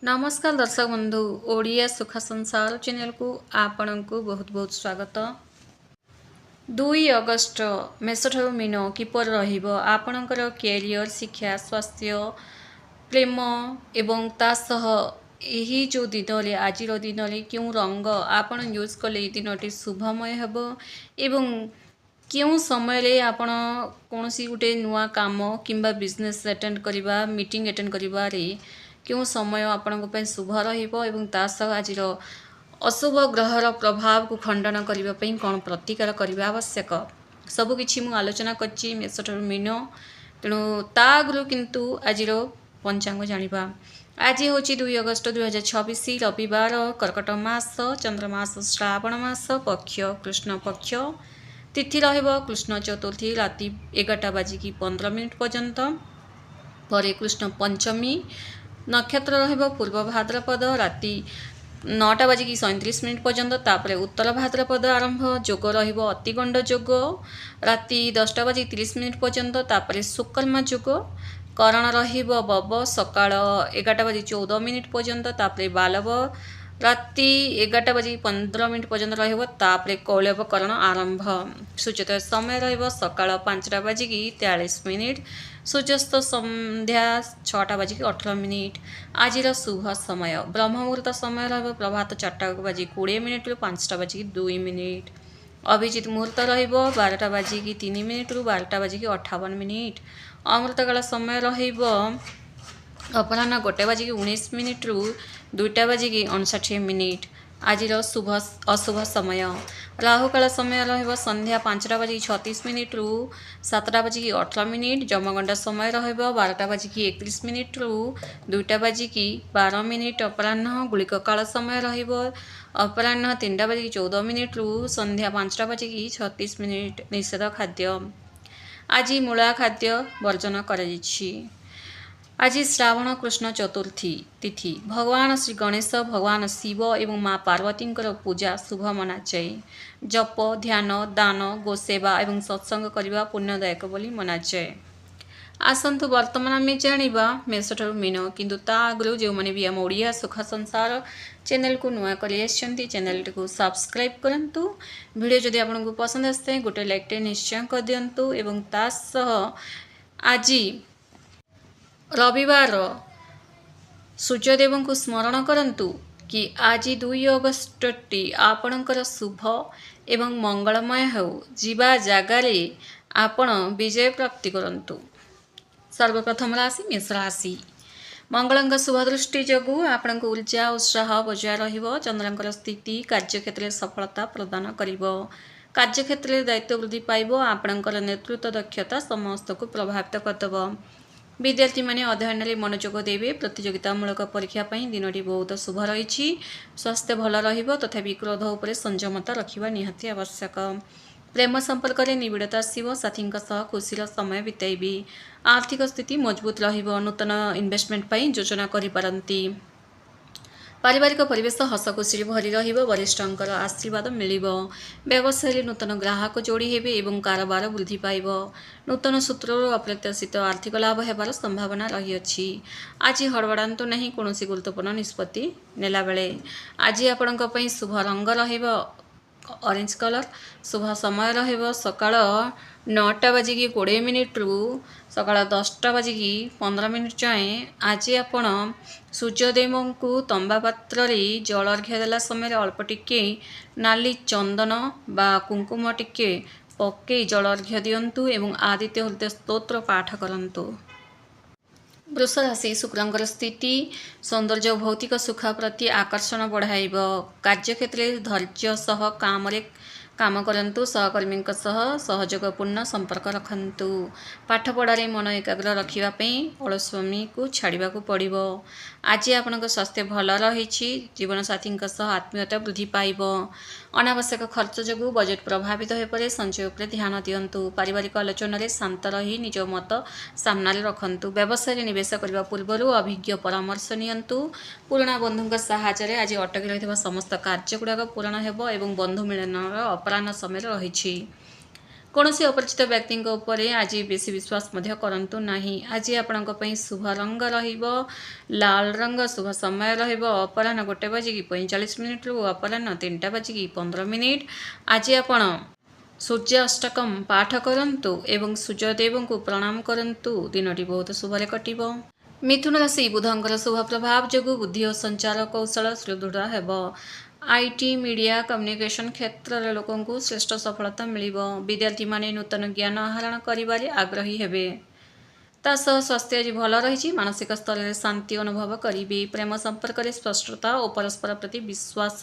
नमस्कार दर्शक बंधु ओडिया सुख संसार चैनल को आपण को बहुत बहुत स्वागत। 2 अगस्ट मेषठू मीन किपर रहिबो आपणकर कैरियर शिक्षा स्वास्थ्य प्रेम एवं तासह यही जो दिन आज दिन क्यों रंग आपण यूज कले दिनटी शुभमय हेब एवं क्यों समय आपण कौन गोटे नुआ काम किंबा बिजनेस अटेंड करवा मीटिंग अटेंड करिवारे क्यों समय आपण शुभ रहा आज अशुभ ग्रहर प्रभाव को खंडन करने कौन प्रतिकार करने आवश्यक सबकि मुझे आलोचना कर मेषठू मीन तेणु ता आगु किंतु आज पंचांग जाना आज हूँ 2 अगस्ट 2026 रविवार कर्कट मास चंद्रमास श्रावण मास पक्ष कृष्ण पक्ष तिथि कृष्ण चतुर्थी राति 11टा बाजिकी 15 मिनिट पर्यंत पर कृष्ण पंचमी नक्षत्र पूर्व भाद्रपद राति 9टा बाजिकी 37 मिनिट पर्यंत तापर उत्तर भाद्रपद आरंभ जोग अतिगंड जोग राति 10टा बाजिकी 30 मिनिट पर्यंत तापर शुक्रमा जोग करण बब सकाळ 11टा बाजी 14 मिनिट पर्यंत तापर बालव राति 11टा बाजी 15 मिनिट पर्यंत तापर कौलव करण आरंभ सूर्योदय समय सकाळ 5टा बाजिकी 43 मिनिट सूर्यास्त संध्या 6टा बाजिकी 18 मिनिट आज शुभ समय ब्रह्म मुहूर्त समय प्रभात 4टा बाजी 20 मिनिट 5टा बाजिकी 2 मिनिट अभिजित मुहूर्त 12टा बाजिकी 3 मिनिट 12टा बाजिकी 58 मिनिट अमृतकाल समय अपराह्न 1टा बाजिकी 19 मिनिट 2टा बाजिकी 59 मिनिट आज शुभ अशुभ समय राहुकाल समय संध्या 5टा बाजिकी 36 मिनिट 7टा बाजिकी 18 मिनिट जमगंड समय 12टा बाजिकी 31 मिनिट 2टा बाजिकी 12 मिनिट अपराह्न गुलिक काल समय अपराह्न 3टा बाजिकी 14 मिनिट संध्या 5टा बाजिकी 36 मिनिट निषेध खाद्य आज मूला खाद्य वर्जन कराଯାଇଛି। आज श्रावण कृष्ण चतुर्थी तिथि भगवान श्री गणेश भगवान शिव एवं माँ पार्वती पूजा शुभ मनाଯାଏ जप ध्यान दान गोसेवा एवं सत्संग करने पुण्यदायक बोली मनाଯାଏ। आसतु वर्तमान आम जाना मेषठू मीन किंतु ता आगु जो मैंने भी आम ओडिया सुख संसार चैनल को नुआ कर चैनल को सब्सक्राइब करूँ वीडियो जदि आपको पसंद आसता गोटे लाइक टे निश्चय कर दिंतु एवं तासह आज रविवार सूर्यदेव को स्मरण करंतु कि आज 2 अगस्ट टी आपणकर शुभ एवं मंगलमय हो जीवा जगार आपण विजय प्राप्ति करंतु। सर्वप्रथम राशि मेष राशि मंगल शुभ दृष्टि जगु आपण को ऊर्जा उत्साह बजाय रहिबो चंद्रंकर स्थिति कार्यक्षेत्र सफलता प्रदान करिवो कार्यक्षेत्र दायित्व वृद्धि पाइबो आपणकर नेतृत्व दक्षता समस्त को प्रभावित करदेव विद्यार्थी माने अध्ययन में मनोजोग देवे प्रतियोगितामूलक परीक्षा दिनटी बहुत शुभ रही स्वास्थ्य भल रहिबो तथापि क्रोध उपर संयमता रखिबा निहाती आवश्यक प्रेम संपर्क में निबिड़ता आसव साथी खुशी समय बिताइबी आर्थिक स्थिति मजबूत रहिबो नूतन इन्वेस्टमेंट पर योजना करिपारंती पारिवारिक परिवेश हस खुशी भरी वरिष्ठंकर आशीर्वाद मिलिबो व्यवसाय नूतन ग्राहक जोड़ी हेबे एवं कारोबार वृद्धि पाइब नूतन सूत्र अप्रत्याशित आर्थिक लाभ हेबार संभावना रही आज हड़बड़ातु नहीं कौन गुरुत्वपूर्ण निष्पत्ति नेला बेले आज आपण शुभ रंग ऑरेंज कलर शुभ समय सकाळ 9टा बाजिकी 20 मिनिट सकाळ 10टा बाजिकी 15 मिनिट जाए आज आपण सूर्यदेव को तंबा पात्र जल अर्घ्य देला समय अल्प टिके नाली चंदन बा कुंकुम टिके पकई जल अर्घ्य दिंतु एवं आदित्य हृदय स्तोत्र पाठ करंतु। वृष राशि शुक्रंकर स्थिति सौंदर्य भौतिक सुख प्रति आकर्षण बढ़ाइब कार्यक्षेत्र धैर्य सह काम करंतु सहकर्मी सहयोगपूर्ण संपर्क रखंतु पाठ पढ़ारे मन एकाग्र रखापी अलस्वामी को छाड़ा पड़ो आज आपण स्वास्थ्य भल रही जीवन साथी आत्मीयता वृद्धि पाइब अनावश्यक खर्च जो बजेट प्रभावित हो पड़े संचय पर ध्यान दिंतु पारिवारिक आलोचन शांत रही निज मत सामने रखंतु व्यवसाय निवेश करने पूर्व अभिज्ञ परामर्श नियंतु पुराणा बंधु साहाय्य आज अटकी रही समस्त कार्य गुड़ाक पूरण हो बंधु मिलन अपराह्न समय रही କୌଣସି ଅପରିଚିତ ବ୍ୟକ୍ତିଙ୍କ ଉପରେ ଆଜି ବେଶୀ ବିଶ୍ୱାସ ମଧ୍ୟ କରନ୍ତୁ ନାହିଁ। ଆଜି ଆପଣଙ୍କ ପାଇଁ ଶୁଭ ରଙ୍ଗ ରହିବ ଲାଲ ରଙ୍ଗ। ଶୁଭ ସମୟ ରହିବ ଅପରାହ୍ନ 1:45ରୁ ଅପରାହ୍ନ 3:15। ଆଜି ଆପଣ ସୂର୍ଯ୍ୟ ଅଷ୍ଟକମ୍ ପାଠ କରନ୍ତୁ ଏବଂ ସୂର୍ଯ୍ୟଦେବଙ୍କୁ ପ୍ରଣାମ କରନ୍ତୁ। ଦିନଟି ବହୁତ ଶୁଭରେ କଟିବ। ମିଥୁନ ରାଶି ବୁଧଙ୍କର ଶୁଭ ପ୍ରଭାବ ଯୋଗୁଁ ବୁଦ୍ଧି ଓ ସଞ୍ଚାର କୌଶଳ ସୁଦୃଢ଼ ହେବ। ଆଇଟି ମିଡ଼ିଆ କମ୍ୟୁନିକେସନ୍ କ୍ଷେତ୍ରର ଲୋକଙ୍କୁ ଶ୍ରେଷ୍ଠ ସଫଳତା ମିଳିବ। ବିଦ୍ୟାର୍ଥୀମାନେ ନୂତନ ଜ୍ଞାନ ଆହରଣ କରିବାରେ ଆଗ୍ରହୀ ହେବେ। ତା ସହ ସ୍ୱାସ୍ଥ୍ୟ ଆଜି ଭଲ ରହିଛି। ମାନସିକ ସ୍ତରରେ ଶାନ୍ତି ଅନୁଭବ କରିବେ। ପ୍ରେମ ସମ୍ପର୍କରେ ସ୍ପଷ୍ଟତା ଓ ପରସ୍ପର ପ୍ରତି ବିଶ୍ୱାସ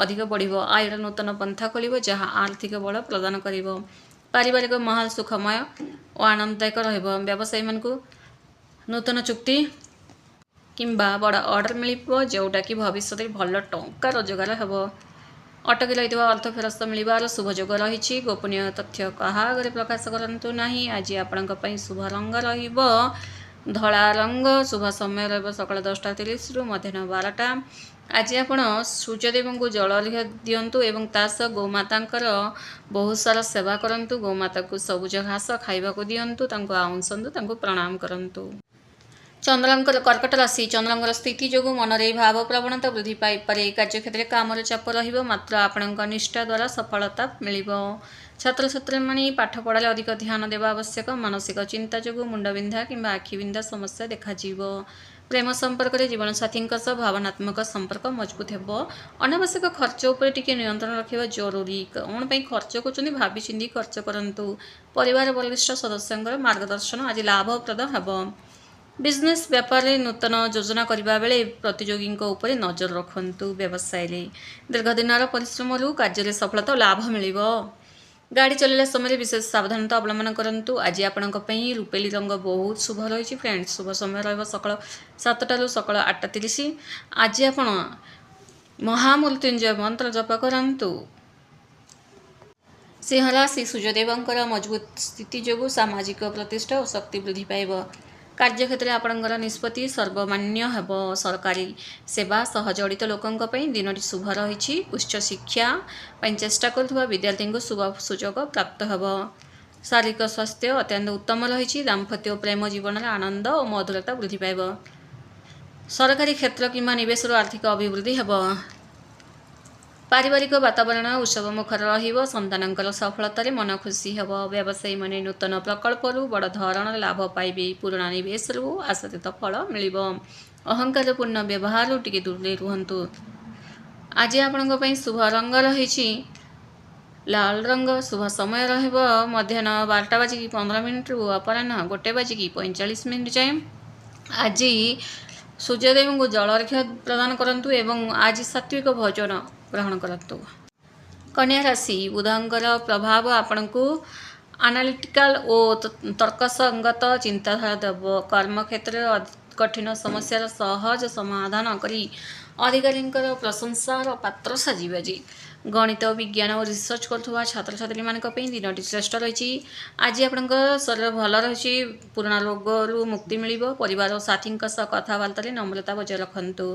ଅଧିକ ବଢ଼ିବ। ଆୟର ନୂତନ ପନ୍ଥା ଖୋଲିବ ଯାହା ଆର୍ଥିକ ବଳ ପ୍ରଦାନ କରିବ। ପାରିବାରିକ ମାହୋଲ ସୁଖମୟ ଓ ଆନନ୍ଦଦାୟକ ରହିବ। ବ୍ୟବସାୟୀମାନଙ୍କୁ ନୂତନ ଚୁକ୍ତି କିମ୍ବା ବଡ଼ ଅର୍ଡ଼ର ମିଳିବ ଯେଉଁଟାକି ଭବିଷ୍ୟତରେ ଭଲ ଟଙ୍କା ରୋଜଗାର ହେବ। ଅଟକି ରହିଥିବା ଅର୍ଥ ଫେରସ୍ତ ମିଳିବାର ଶୁଭ ଯୋଗ ରହିଛି। ଗୋପନୀୟ ତଥ୍ୟ କାହା ଆଗରେ ପ୍ରକାଶ କରନ୍ତୁ ନାହିଁ। ଆଜି ଆପଣଙ୍କ ପାଇଁ ଶୁଭ ରଙ୍ଗ ରହିବ ଧଳା ରଙ୍ଗ। ଶୁଭ ସମୟ ରହିବ ସକାଳ 10:30ରୁ ମଧ୍ୟାହ୍ନ 12ଟା। ଆଜି ଆପଣ ସୂର୍ଯ୍ୟଦେବଙ୍କୁ ଜଳ ଅର୍ଘ୍ୟ ଦିଅନ୍ତୁ ଏବଂ ତା ସହ ଗୋମାତାଙ୍କର ବହୁତ ସାରା ସେବା କରନ୍ତୁ। ଗୋମାତାକୁ ସବୁଜ ଘାସ ଖାଇବାକୁ ଦିଅନ୍ତୁ, ତାଙ୍କୁ ଆଉଁସନ୍ତୁ, ତାଙ୍କୁ ପ୍ରଣାମ କରନ୍ତୁ। ଚନ୍ଦ୍ରଙ୍କର କର୍କଟ ରାଶି। ଚନ୍ଦ୍ରଙ୍କର ସ୍ଥିତି ଯୋଗୁଁ ମନରେ ଭାବ ପ୍ରବଣତା ବୃଦ୍ଧି ପାଇପାରେ। କାର୍ଯ୍ୟକ୍ଷେତ୍ରରେ କାମର ଚାପ ରହିବ, ମାତ୍ର ଆପଣଙ୍କ ନିଷ୍ଠା ଦ୍ୱାରା ସଫଳତା ମିଳିବ। ଛାତ୍ରଛାତ୍ରୀମାନେ ପାଠ ପଢ଼ାରେ ଅଧିକ ଧ୍ୟାନ ଦେବା ଆବଶ୍ୟକ। ମାନସିକ ଚିନ୍ତା ଯୋଗୁଁ ମୁଣ୍ଡବିନ୍ଧା କିମ୍ବା ଆଖିବିନ୍ଧା ସମସ୍ୟା ଦେଖାଯିବ। ପ୍ରେମ ସମ୍ପର୍କରେ ଜୀବନସାଥୀଙ୍କ ସହ ଭାବନାତ୍ମକ ସମ୍ପର୍କ ମଜବୁତ ହେବ। ଅନାବଶ୍ୟକ ଖର୍ଚ୍ଚ ଉପରେ ଟିକେ ନିୟନ୍ତ୍ରଣ ରଖିବା ଜରୁରୀ। କ'ଣ ପାଇଁ ଖର୍ଚ୍ଚ କରୁଛନ୍ତି ଭାବିଚିନ୍ତି ଖର୍ଚ୍ଚ କରନ୍ତୁ। ପରିବାର ବରିଷ୍ଠ ସଦସ୍ୟଙ୍କର ମାର୍ଗଦର୍ଶନ ଆଜି ଲାଭପ୍ରଦ ହେବ। ବିଜନେସ୍ ବ୍ୟାପାରରେ ନୂତନ ଯୋଜନା କରିବା ବେଳେ ପ୍ରତିଯୋଗୀଙ୍କ ଉପରେ ନଜର ରଖନ୍ତୁ। ବ୍ୟବସାୟରେ ଦୀର୍ଘଦିନର ପରିଶ୍ରମରୁ କାର୍ଯ୍ୟରେ ସଫଳତା ଓ ଲାଭ ମିଳିବ। ଗାଡ଼ି ଚଲାଇଲା ସମୟରେ ବିଶେଷ ସାବଧାନତା ଅବଲମ୍ବନ କରନ୍ତୁ। ଆଜି ଆପଣଙ୍କ ପାଇଁ ରୂପେଲି ରଙ୍ଗ ବହୁତ ଶୁଭ ରହିଛି ଫ୍ରେଣ୍ଡ। ଶୁଭ ସମୟ ରହିବ ସକାଳ 7ଟାରୁ ସକାଳ 8:30। ଆଜି ଆପଣ ମହାମୃତ୍ୟୁଞ୍ଜୟ ମନ୍ତ୍ର ଜପ କରନ୍ତୁ। ସିଂହ ରାଶି। ସୂର୍ଯ୍ୟଦେବଙ୍କର ମଜବୁତ ସ୍ଥିତି ଯୋଗୁଁ ସାମାଜିକ ପ୍ରତିଷ୍ଠା ଓ ଶକ୍ତି ବୃଦ୍ଧି ପାଇବ। କାର୍ଯ୍ୟକ୍ଷେତ୍ରରେ ଆପଣଙ୍କର ନିଷ୍ପତ୍ତି ସର୍ବମାନ୍ୟ ହେବ। ସରକାରୀ ସେବା ସହ ଜଡ଼ିତ ଲୋକଙ୍କ ପାଇଁ ଦିନଟି ଶୁଭ ରହିଛି। ଉଚ୍ଚ ଶିକ୍ଷା ପାଇଁ ଚେଷ୍ଟା କରୁଥିବା ବିଦ୍ୟାର୍ଥୀଙ୍କୁ ଶୁଭ ସୁଯୋଗ ପ୍ରାପ୍ତ ହେବ। ଶାରୀରିକ ସ୍ୱାସ୍ଥ୍ୟ ଅତ୍ୟନ୍ତ ଉତ୍ତମ ରହିଛି। ଦାମ୍ପତ୍ୟ ଓ ପ୍ରେମ ଜୀବନରେ ଆନନ୍ଦ ଓ ମଧୁରତା ବୃଦ୍ଧି ପାଇବ। ସରକାରୀ କ୍ଷେତ୍ର କିମ୍ବା ନିବେଶରୁ ଆର୍ଥିକ ଅଭିବୃଦ୍ଧି ହେବ। ପାରିବାରିକ ବାତାବରଣ ଉତ୍ସବମୁଖର ରହିବ। ସନ୍ତାନଙ୍କର ସଫଳତାରେ ମନ ଖୁସି ହେବ। ବ୍ୟବସାୟୀମାନେ ନୂତନ ପ୍ରକଳ୍ପରୁ ବଡ଼ ଧରଣର ଲାଭ ପାଇବେ। ପୁରୁଣା ନିବେଶରୁ ଆଶାତୀତ ଫଳ ମିଳିବ। ଅହଙ୍କାରପୂର୍ଣ୍ଣ ବ୍ୟବହାରରୁ ଟିକେ ଦୂରେଇ ରୁହନ୍ତୁ। ଆଜି ଆପଣଙ୍କ ପାଇଁ ଶୁଭ ରଙ୍ଗ ରହିଛି ଲାଲ ରଙ୍ଗ। ଶୁଭ ସମୟ ରହିବ ମଧ୍ୟାହ୍ନ 12:15ରୁ ଅପରାହ୍ନ 1:45 ଯାଏଁ। ଆଜି ସୂର୍ଯ୍ୟଦେବଙ୍କୁ ଜଳ ଅର୍ଘ୍ୟ ପ୍ରଦାନ କରନ୍ତୁ ଏବଂ ଆଜି ସାତ୍ୱିକ ଭୋଜନ ଗ୍ରହଣ କରନ୍ତୁ। କନ୍ୟା ରାଶି। ବୁଧଙ୍କର ପ୍ରଭାବ ଆପଣଙ୍କୁ ଆନାଲିଟିକାଲ ଓ ତର୍କସଙ୍ଗତ ଚିନ୍ତାଧାରା ଦେବ। କର୍ମକ୍ଷେତ୍ରରେ କଠିନ ସମସ୍ୟାର ସହଜ ସମାଧାନ କରି ଅଧିକାରୀଙ୍କର ପ୍ରଶଂସାର ପାତ୍ର ସାଜିବେ। ଆଜି ଗଣିତ ବିଜ୍ଞାନ ଓ ରିସର୍ଚ୍ଚ କରୁଥିବା ଛାତ୍ରଛାତ୍ରୀମାନଙ୍କ ପାଇଁ ଦିନଟି ଶ୍ରେଷ୍ଠ ରହିଛି। ଆଜି ଆପଣଙ୍କ ଶରୀର ଭଲ ରହିଛି। ପୁରୁଣା ରୋଗରୁ ମୁକ୍ତି ମିଳିବ। ପରିବାର ଓ ସାଥୀଙ୍କ ସହ କଥାବାର୍ତ୍ତାରେ ନମ୍ରତା ବଜାୟ ରଖନ୍ତୁ।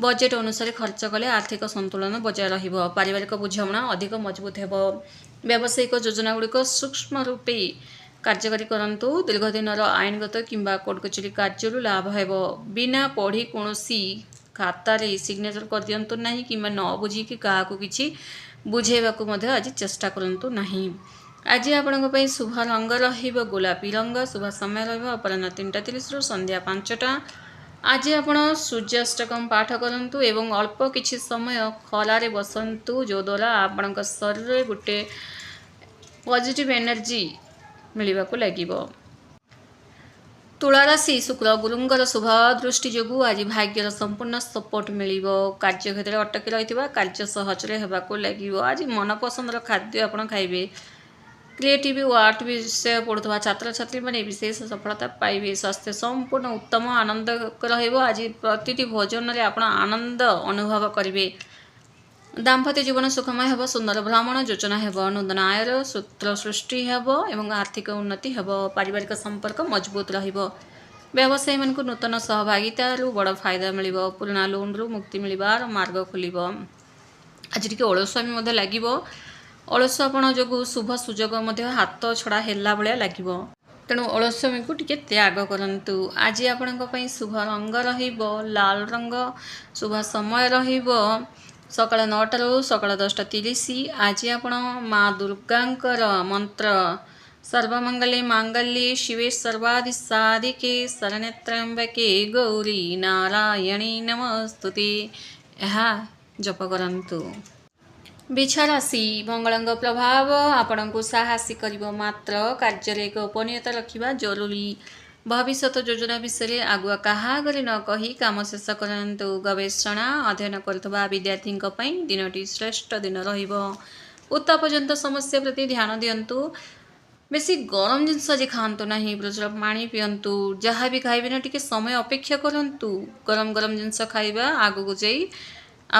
ବଜେଟ୍ ଅନୁସାରେ ଖର୍ଚ୍ଚ କଲେ ଆର୍ଥିକ ସନ୍ତୁଳନ ବଜାୟ ରହିବ। ପାରିବାରିକ ବୁଝାମଣା ଅଧିକ ମଜବୁତ ହେବ। ବ୍ୟବସାୟିକ ଯୋଜନାଗୁଡ଼ିକ ସୂକ୍ଷ୍ମ ରୂପେ କାର୍ଯ୍ୟକାରୀ କରନ୍ତୁ। ଦୀର୍ଘଦିନର ଆଇନଗତ କିମ୍ବା କୋର୍ଟ କଚେରୀ କାର୍ଯ୍ୟରୁ ଲାଭ ହେବ। ବିନା ପଢ଼ି କୌଣସି ଖାତାରେ ସିଗ୍ନେଚର କରିଦିଅନ୍ତୁ ନାହିଁ କିମ୍ବା ନ ବୁଝିକି କାହାକୁ କିଛି ବୁଝାଇବାକୁ ମଧ୍ୟ ଆଜି ଚେଷ୍ଟା କରନ୍ତୁ ନାହିଁ। ଆଜି ଆପଣଙ୍କ ପାଇଁ ଶୁଭ ରଙ୍ଗ ରହିବ ଗୋଲାପୀ ରଙ୍ଗ। ଶୁଭ ସମୟ ରହିବ ଅପରାହ୍ନ 3:30ରୁ ସନ୍ଧ୍ୟା 5ଟା। ଆଜି ଆପଣ ସୂର୍ଯ୍ୟାଷ୍ଟକମ୍ ପାଠ କରନ୍ତୁ ଏବଂ ଅଳ୍ପ କିଛି ସମୟ ଖରାରେ ବସନ୍ତୁ ଯଦ୍ୱାରା ଆପଣଙ୍କ ଶରୀରରେ ଗୋଟେ ପଜିଟିଭ୍ ଏନର୍ଜି ମିଳିବାକୁ ଲାଗିବ। ତୁଳା ରାଶି। ଶୁକ୍ର ଗୁରୁଙ୍କର ଶୁଭ ଦୃଷ୍ଟି ଯୋଗୁଁ ଆଜି ଭାଗ୍ୟର ସମ୍ପୂର୍ଣ୍ଣ ସପୋର୍ଟ ମିଳିବ। କାର୍ଯ୍ୟକ୍ଷେତ୍ରରେ ଅଟକି ରହିଥିବା କାର୍ଯ୍ୟ ସହଜରେ ହେବାକୁ ଲାଗିବ। ଆଜି ମନପସନ୍ଦର ଖାଦ୍ୟ ଆପଣ ଖାଇବେ। କ୍ରିଏଟିଭ୍ ଓ ଆର୍ଟ ବିଷୟ ପଢ଼ୁଥିବା ଛାତ୍ରଛାତ୍ରୀମାନେ ବିଶେଷ ସଫଳତା ପାଇବେ। ସ୍ୱାସ୍ଥ୍ୟ ସମ୍ପୂର୍ଣ୍ଣ ଉତ୍ତମ ଆନନ୍ଦକ ରହିବ। ଆଜି ପ୍ରତିଟି ଭୋଜନରେ ଆପଣ ଆନନ୍ଦ ଅନୁଭବ କରିବେ। ଦାମ୍ପତ୍ୟ ଜୀବନ ସୁଖମୟ ହେବ। ସୁନ୍ଦର ଭ୍ରମଣ ଯୋଜନା ହେବ। ନୂତନ ଆୟର ସୂତ୍ର ସୃଷ୍ଟି ହେବ ଏବଂ ଆର୍ଥିକ ଉନ୍ନତି ହେବ। ପାରିବାରିକ ସମ୍ପର୍କ ମଜବୁତ ରହିବ। ବ୍ୟବସାୟୀମାନଙ୍କୁ ନୂତନ ସହଭାଗିତାରୁ ବଡ଼ ଫାଇଦା ମିଳିବ। ପୁରୁଣା ଲୋନ୍ରୁ ମୁକ୍ତି ମିଳିବାର ମାର୍ଗ ଖୋଲିବ। ଆଜି ଟିକେ ଅଳସୁଆମୀ ମଧ୍ୟ ଲାଗିବ। ଅଳସୁଆପଣ ଯୋଗୁଁ ଶୁଭ ସୁଯୋଗ ମଧ୍ୟ ହାତ ଛଡ଼ା ହେଲା ଭଳିଆ ଲାଗିବ। ତେଣୁ ଅଳସ୍ୟମୀକୁ ଟିକେ ତ୍ୟାଗ କରନ୍ତୁ। ଆଜି ଆପଣଙ୍କ ପାଇଁ ଶୁଭ ରଙ୍ଗ ରହିବ ଲାଲ ରଙ୍ଗ। ଶୁଭ ସମୟ ରହିବ ସକାଳ 9ଟାରୁ ସକାଳ 10ଟା 30। ଆଜି ଆପଣ ମା ଦୁର୍ଗାଙ୍କର ମନ୍ତ୍ର ସର୍ବମଙ୍ଗଳେ ମାଙ୍ଗଲ୍ୟେ ଶିବେ ସର୍ବାଧି ସାଧିକେ ଶରଣ୍ୟେ ତ୍ର୍ୟମ୍ବକେ ଗୌରୀ ନାରାୟଣୀ ନମସ୍ତୁତେ ଏହା ଜପ କରନ୍ତୁ। ବିଛା ରାଶି ମଙ୍ଗଳଙ୍କ ପ୍ରଭାବ ଆପଣଙ୍କୁ ସାହସୀ କରିବ, ମାତ୍ର କାର୍ଯ୍ୟରେ ଗୋପନୀୟତା ରଖିବା ଜରୁରୀ। ଭବିଷ୍ୟତ ଯୋଜନା ବିଷୟରେ ଆଗୁଆ କାହା ଆଗରେ ନ କହି କାମ ଶେଷ କରନ୍ତୁ। ଗବେଷଣା ଅଧ୍ୟୟନ କରୁଥିବା ବିଦ୍ୟାର୍ଥୀଙ୍କ ପାଇଁ ଦିନଟି ଶ୍ରେଷ୍ଠ ଦିନ ରହିବ। ଉତ୍ତାପଜନିତ ସମସ୍ୟା ପ୍ରତି ଧ୍ୟାନ ଦିଅନ୍ତୁ। ବେଶୀ ଗରମ ଜିନିଷ ଆଜି ଖାଆନ୍ତୁ ନାହିଁ। ପ୍ରଚୁର ପାଣି ପିଅନ୍ତୁ। ଯାହା ବି ଖାଇବେ ନା ଟିକେ ସମୟ ଅପେକ୍ଷା କରନ୍ତୁ। ଗରମ ଜିନିଷ ଖାଇବା ଆଗକୁ ଯାଇ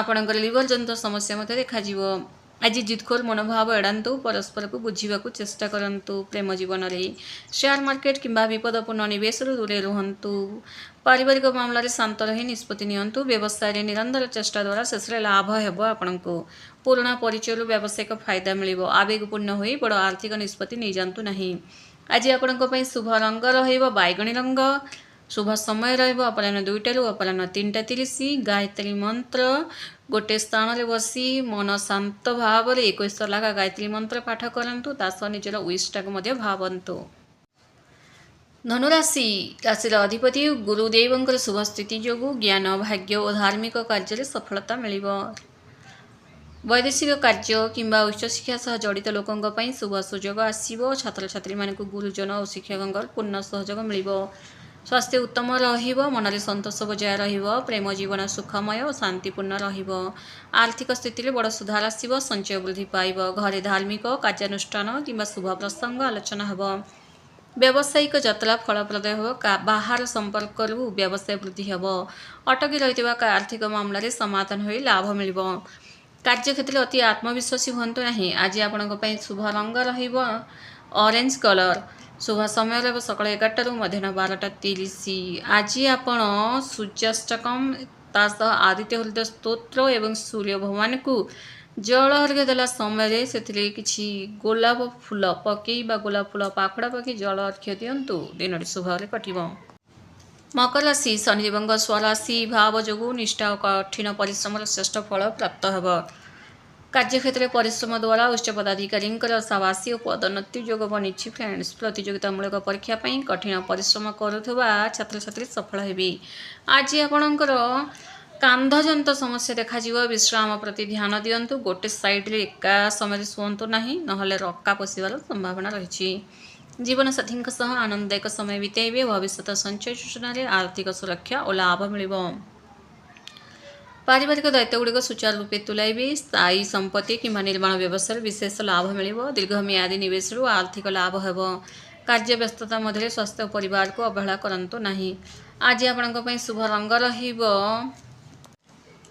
ଆପଣଙ୍କର ଲିଭର ଜନିତ ସମସ୍ୟା ମଧ୍ୟ ଦେଖାଯିବ। ଆଜି ଜିଦଖୋର ମନୋଭାବ ଏଡ଼ାନ୍ତୁ। ପରସ୍ପରକୁ ବୁଝିବାକୁ ଚେଷ୍ଟା କରନ୍ତୁ। ପ୍ରେମ ଜୀବନରେ ସେୟାର ମାର୍କେଟ କିମ୍ବା ବିପଦପୂର୍ଣ୍ଣ ନିବେଶରୁ ଦୂରେଇ ରୁହନ୍ତୁ। ପାରିବାରିକ ମାମଲାରେ ଶାନ୍ତ ରହି ନିଷ୍ପତ୍ତି ନିଅନ୍ତୁ। ବ୍ୟବସାୟରେ ନିରନ୍ତର ଚେଷ୍ଟା ଦ୍ୱାରା ଶେଷରେ ଲାଭ ହେବ ଆପଣଙ୍କୁ। ପୁରୁଣା ପରିଚୟରୁ ବ୍ୟବସାୟିକ ଫାଇଦା ମିଳିବ। ଆବେଗପୂର୍ଣ୍ଣ ହୋଇ ବଡ଼ ଆର୍ଥିକ ନିଷ୍ପତ୍ତି ନେଇଯାଆନ୍ତୁ ନାହିଁ। ଆଜି ଆପଣଙ୍କ ପାଇଁ ଶୁଭ ରଙ୍ଗ ରହିବ ବାଇଗଣୀ ରଙ୍ଗ। ଶୁଭ ସମୟ ରହିବ ଅପରାହ୍ନ 2ଟାରୁ ଅପରାହ୍ନ 3ଟା 30। ଗାୟତ୍ରୀ ମନ୍ତ୍ର ଗୋଟିଏ ସ୍ଥାନରେ ବସି ମନ ଶାନ୍ତ ଭାବରେ 21 ଥର ଲେଖା ଗାୟତ୍ରୀ ମନ୍ତ୍ର ପାଠ କରନ୍ତୁ। ତା ସହ ନିଜର ୱିଶ୍ଟାକୁ ମଧ୍ୟ ଭାବନ୍ତୁ। ଧନୁରାଶି ରାଶିର ଅଧିପତି ଗୁରୁଦେବଙ୍କର ଶୁଭ ସ୍ଥିତି ଯୋଗୁଁ ଜ୍ଞାନ, ଭାଗ୍ୟ ଓ ଧାର୍ମିକ କାର୍ଯ୍ୟରେ ସଫଳତା ମିଳିବ। ବୈଦେଶିକ କାର୍ଯ୍ୟ କିମ୍ବା ଉଚ୍ଚଶିକ୍ଷା ସହ ଜଡ଼ିତ ଲୋକଙ୍କ ପାଇଁ ଶୁଭ ସୁଯୋଗ ଆସିବ। ଛାତ୍ରଛାତ୍ରୀମାନଙ୍କୁ ଗୁରୁଜନ ଓ ଶିକ୍ଷକଙ୍କର ପୂର୍ଣ୍ଣ ସହଯୋଗ ମିଳିବ। ସ୍ୱାସ୍ଥ୍ୟ ଉତ୍ତମ ରହିବ। ମନରେ ସନ୍ତୋଷ ବଜାୟ ରହିବ। ପ୍ରେମ ଜୀବନ ସୁଖମୟ ଓ ଶାନ୍ତିପୂର୍ଣ୍ଣ ରହିବ। ଆର୍ଥିକ ସ୍ଥିତିରେ ବଡ଼ ସୁଧାର ଆସିବ। ସଞ୍ଚୟ ବୃଦ୍ଧି ପାଇବ। ଘରେ ଧାର୍ମିକ କାର୍ଯ୍ୟାନୁଷ୍ଠାନ କିମ୍ବା ଶୁଭ ପ୍ରସଙ୍ଗ ଆଲୋଚନା ହେବ। ବ୍ୟବସାୟିକ ଯାତ୍ରା ଫଳପ୍ରଦ ହେବ। ବାହାର ସମ୍ପର୍କରୁ ବ୍ୟବସାୟ ବୃଦ୍ଧି ହେବ। ଅଟକି ରହିଥିବା ଆର୍ଥିକ ମାମଲାରେ ସମାଧାନ ହୋଇ ଲାଭ ମିଳିବ। କାର୍ଯ୍ୟକ୍ଷେତ୍ରରେ ଅତି ଆତ୍ମବିଶ୍ୱାସୀ ହୁଅନ୍ତୁ ନାହିଁ। ଆଜି ଆପଣଙ୍କ ପାଇଁ ଶୁଭ ରଙ୍ଗ ରହିବ ଅରେଞ୍ଜ କଲର। ଶୁଭ ସମୟ ରହିବ ସକାଳ 11ଟାରୁ ମଧ୍ୟାହ୍ନ 12ଟା 30। ଆଜି ଆପଣ ସୂର୍ଯ୍ୟାଷ୍ଟକମ୍ ତା ସହ ଆଦିତ୍ୟ ହୃଦୟ ସ୍ତୋତ୍ର ଏବଂ ସୂର୍ଯ୍ୟ ଭଗବାନଙ୍କୁ ଜଳ ଅର୍ଘ୍ୟ ଦେଲା ସମୟରେ ସେଥିରେ କିଛି ଗୋଲାପ ଫୁଲ ପକାଇ ବା ଗୋଲାପ ଫୁଲ ପାଖୁଡ଼ା ପକାଇ ଜଳ ଅର୍ଘ୍ୟ ଦିଅନ୍ତୁ। ଦିନଟି ଶୁଭରେ କଟିବ। ମକର ରାଶି ଶନିଦେବଙ୍କ ସ୍ୱରାଶି ଭାବ ଯୋଗୁଁ ନିଷ୍ଠା ଓ କଠିନ ପରିଶ୍ରମର ଶ୍ରେଷ୍ଠ ଫଳ ପ୍ରାପ୍ତ ହେବ। କାର୍ଯ୍ୟକ୍ଷେତ୍ରରେ ପରିଶ୍ରମ ଦ୍ୱାରା ଉଚ୍ଚ ପଦାଧିକାରୀଙ୍କର ସାବାସୀ ଓ ପଦୋନ୍ନତି ଯୋଗ ବନିଛି। ଫ୍ରେଣ୍ଡସ୍, ପ୍ରତିଯୋଗିତାମୂଳକ ପରୀକ୍ଷା ପାଇଁ କଠିନ ପରିଶ୍ରମ କରୁଥିବା ଛାତ୍ରଛାତ୍ରୀ ସଫଳ ହେବେ। ଆଜି ଆପଣଙ୍କର କାନ୍ଧଜନିତ ସମସ୍ୟା ଦେଖାଯିବ। ବିଶ୍ରାମ ପ୍ରତି ଧ୍ୟାନ ଦିଅନ୍ତୁ। ଗୋଟେ ସାଇଡ଼ରେ ଏକା ସମୟରେ ଶୁଅନ୍ତୁ ନାହିଁ, ନହେଲେ ରକା ପଶିବାର ସମ୍ଭାବନା ରହିଛି। ଜୀବନସାଥୀଙ୍କ ସହ ଆନନ୍ଦଦାୟକ ସମୟ ବିତାଇବେ। ଭବିଷ୍ୟତ ସଞ୍ଚୟ ଯୋଜନାରେ ଆର୍ଥିକ ସୁରକ୍ଷା ଓ ଲାଭ ମିଳିବ। ପାରିବାରିକ ଦାୟିତ୍ୱଗୁଡ଼ିକ ସୁଚାରୁ ରୂପେ ତୁଲାଇବେ। ସ୍ଥାୟୀ ସମ୍ପତ୍ତି କିମ୍ବା ନିର୍ମାଣ ବ୍ୟବସାୟରେ ବିଶେଷ ଲାଭ ମିଳିବ। ଦୀର୍ଘମିଆଦୀ ନିବେଶରୁ ଆର୍ଥିକ ଲାଭ ହେବ। କାର୍ଯ୍ୟ ବ୍ୟସ୍ତତା ମଧ୍ୟରେ ସ୍ୱାସ୍ଥ୍ୟ ଓ ପରିବାରକୁ ଅବହେଳା କରନ୍ତୁ ନାହିଁ। ଆଜି ଆପଣଙ୍କ ପାଇଁ ଶୁଭ ରଙ୍ଗ ରହିବ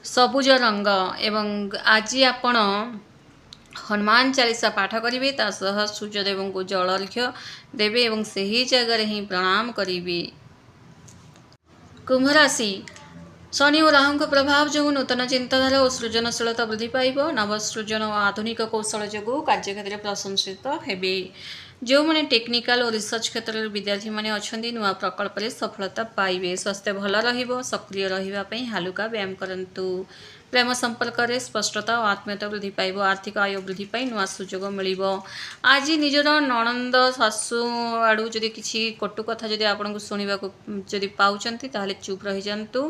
ସବୁଜ ରଙ୍ଗ ଏବଂ ଆଜି ଆପଣ ହନୁମାନ ଚାଳିଶା ପାଠ କରିବେ। ତା ସହ ସୂର୍ଯ୍ୟଦେବଙ୍କୁ ଜଳ ଅର୍ଘ୍ୟ ଦେବେ ଏବଂ ସେହି ଜାଗାରେ ହିଁ ପ୍ରଣାମ କରିବେ। କୁମ୍ଭ ରାଶି ଶନି ଓ ରାହୁଙ୍କ ପ୍ରଭାବ ଯୋଗୁଁ ନୂତନ ଚିନ୍ତାଧାରା ଓ ସୃଜନଶୀଳତା ବୃଦ୍ଧି ପାଇବ। ନବସୃଜନ ଓ ଆଧୁନିକ କୌଶଳ ଯୋଗୁଁ କାର୍ଯ୍ୟକ୍ଷେତ୍ରରେ ପ୍ରଶଂସିତ ହେବେ। ଯେଉଁମାନେ ଟେକ୍ନିକାଲ ଓ ରିସର୍ଚ୍ଚ କ୍ଷେତ୍ରରେ ବିଦ୍ୟାର୍ଥୀମାନେ ଅଛନ୍ତି ନୂଆ ପ୍ରକଳ୍ପରେ ସଫଳତା ପାଇବେ। ସ୍ୱାସ୍ଥ୍ୟ ଭଲ ରହିବ। ସକ୍ରିୟ ରହିବା ପାଇଁ ହାଲୁକା ବ୍ୟାୟାମ କରନ୍ତୁ। ପ୍ରେମ ସମ୍ପର୍କରେ ସ୍ପଷ୍ଟତା ଓ ଆତ୍ମୀୟତା ବୃଦ୍ଧି ପାଇବ। ଆର୍ଥିକ ଆୟ ବୃଦ୍ଧି ପାଇଁ ନୂଆ ସୁଯୋଗ ମିଳିବ। ଆଜି ନିଜର ନଣନ୍ଦ ଶାଶୁ ଆଡ଼ୁ ଯଦି କିଛି କଟୁ କଥା ଯଦି ଆପଣଙ୍କୁ ଶୁଣିବାକୁ ଯଦି ପାଉଛନ୍ତି ତାହେଲେ ଚୁପ୍ ରହିଯାଆନ୍ତୁ।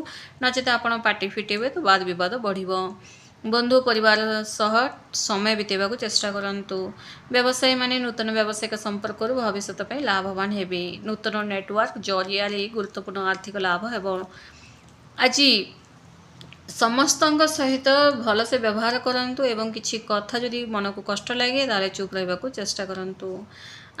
ନଚେତ ଆପଣ ପାଟି ଫିଟେଇବେ ତ ବାଦ ବିବାଦ ବଢ଼ିବ। ବନ୍ଧୁ ପରିବାର ସହ ସମୟ ବିତାଇବାକୁ ଚେଷ୍ଟା କରନ୍ତୁ। ବ୍ୟବସାୟୀମାନେ ନୂତନ ବ୍ୟବସାୟିକ ସମ୍ପର୍କରୁ ଭବିଷ୍ୟତ ପାଇଁ ଲାଭବାନ ହେବେ। ନୂତନ ନେଟୱାର୍କ ଜରିଆରେ ଗୁରୁତ୍ୱପୂର୍ଣ୍ଣ ଆର୍ଥିକ ଲାଭ ହେବ। ଆଜି ସମସ୍ତଙ୍କ ସହିତ ଭଲସେ ବ୍ୟବହାର କରନ୍ତୁ ଏବଂ କିଛି କଥା ଯଦି ମନକୁ କଷ୍ଟ ଲାଗେ ତାହେଲେ ଚୁପ୍ ରହିବାକୁ ଚେଷ୍ଟା କରନ୍ତୁ।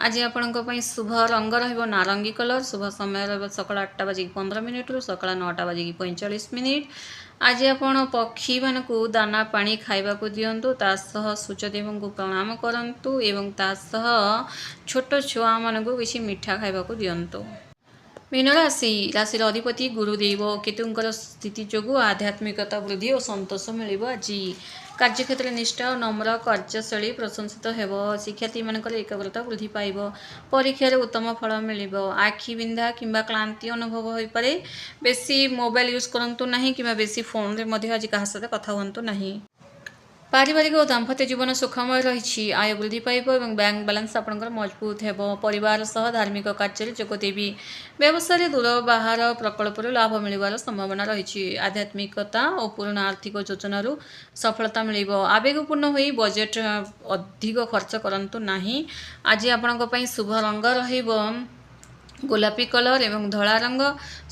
ଆଜି ଆପଣଙ୍କ ପାଇଁ ଶୁଭ ରଙ୍ଗ ରହିବ ନାରଙ୍ଗୀ କଲର। ଶୁଭ ସମୟ ରହିବ ସକାଳ 8:15ରୁ ସକାଳ 9:45। ଆଜି ଆପଣ ପକ୍ଷୀମାନଙ୍କୁ ଦାନା ପାଣି ଖାଇବାକୁ ଦିଅନ୍ତୁ। ତା ସହ ସୂର୍ଯ୍ୟଦେବଙ୍କୁ ପ୍ରଣାମ କରନ୍ତୁ ଏବଂ ତା ସହ ଛୋଟ ଛୁଆମାନଙ୍କୁ କିଛି ମିଠା ଖାଇବାକୁ ଦିଅନ୍ତୁ। ମୀନ ରାଶି ରାଶିର ଅଧିପତି ଗୁରୁଦେବ କେତୁଙ୍କର ସ୍ଥିତି ଯୋଗୁଁ ଆଧ୍ୟାତ୍ମିକତା ବୃଦ୍ଧି ଓ ସନ୍ତୋଷ ମିଳିବ। ଆଜି କାର୍ଯ୍ୟକ୍ଷେତ୍ରରେ ନିଷ୍ଠା ଓ ନମ୍ର କାର୍ଯ୍ୟଶୈଳୀ ପ୍ରଶଂସିତ ହେବ। ଶିକ୍ଷାର୍ଥୀମାନଙ୍କର ଏକାଗ୍ରତା ବୃଦ୍ଧି ପାଇବ। ପରୀକ୍ଷାରେ ଉତ୍ତମ ଫଳ ମିଳିବ। ଆଖି ବିନ୍ଧା କିମ୍ବା କ୍ଳାନ୍ତି ଅନୁଭବ ହୋଇପାରେ। ବେଶୀ ମୋବାଇଲ ୟୁଜ୍ କରନ୍ତୁ ନାହିଁ କିମ୍ବା ବେଶୀ ଫୋନରେ ମଧ୍ୟ ଆଜି କାହା ସହିତ କଥା ହୁଅନ୍ତୁ ନାହିଁ। ପାରିବାରିକ ଓ ଦାମ୍ପତ୍ୟ ଜୀବନ ସୁଖମୟ ରହିଛି। ଆୟ ବୃଦ୍ଧି ପାଇବ ଏବଂ ବ୍ୟାଙ୍କ ବାଲାନ୍ସ ଆପଣଙ୍କର ମଜବୁତ ହେବ। ପରିବାର ସହ ଧାର୍ମିକ କାର୍ଯ୍ୟରେ ଯୋଗ ଦେବି। ବ୍ୟବସାୟରେ ଦୂର ବାହାର ପ୍ରକଳ୍ପରୁ ଲାଭ ମିଳିବାର ସମ୍ଭାବନା ରହିଛି। ଆଧ୍ୟାତ୍ମିକତା ଓ ପୁରୁଣା ଆର୍ଥିକ ଯୋଜନାରୁ ସଫଳତା ମିଳିବ। ଆବେଗପୂର୍ଣ୍ଣ ହୋଇ ବଜେଟ୍ ଅଧିକ ଖର୍ଚ୍ଚ କରନ୍ତୁ ନାହିଁ। ଆଜି ଆପଣଙ୍କ ପାଇଁ ଶୁଭ ରଙ୍ଗ ରହିବ ଗୋଲାପୀ କଲର ଏବଂ ଧଳା ରଙ୍ଗ।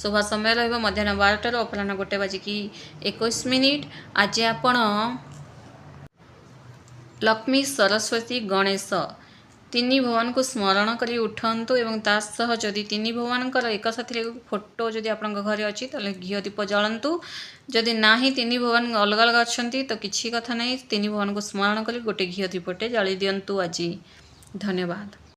ଶୁଭ ସମୟ ରହିବ ମଧ୍ୟାହ୍ନ 12ଟାରୁ ଅପରାହ୍ନ 1:21। ଆଜି ଆପଣ ଲକ୍ଷ୍ମୀ, ସରସ୍ୱତୀ, ଗଣେଶ ତିନି ଭଗବାନଙ୍କୁ ସ୍ମରଣ କରି ଉଠନ୍ତୁ ଏବଂ ତା ସହ ଯଦି ତିନି ଭଗବାନଙ୍କର ଏକସାଥିରେ ଫଟୋ ଯଦି ଆପଣଙ୍କ ଘରେ ଅଛି ତାହେଲେ ଘିଅ ଦୀପ ଜଳାନ୍ତୁ। ଯଦି ନାହିଁ ତିନି ଭଗବାନ ଅଲଗା ଅଲଗା ଅଛନ୍ତି ତ କିଛି କଥା ନାହିଁ, ତିନି ଭଗବାନଙ୍କୁ ସ୍ମରଣ କରି ଗୋଟେ ଘିଅ ଦୀପଟେ ଜାଳି ଦିଅନ୍ତୁ ଆଜି। ଧନ୍ୟବାଦ।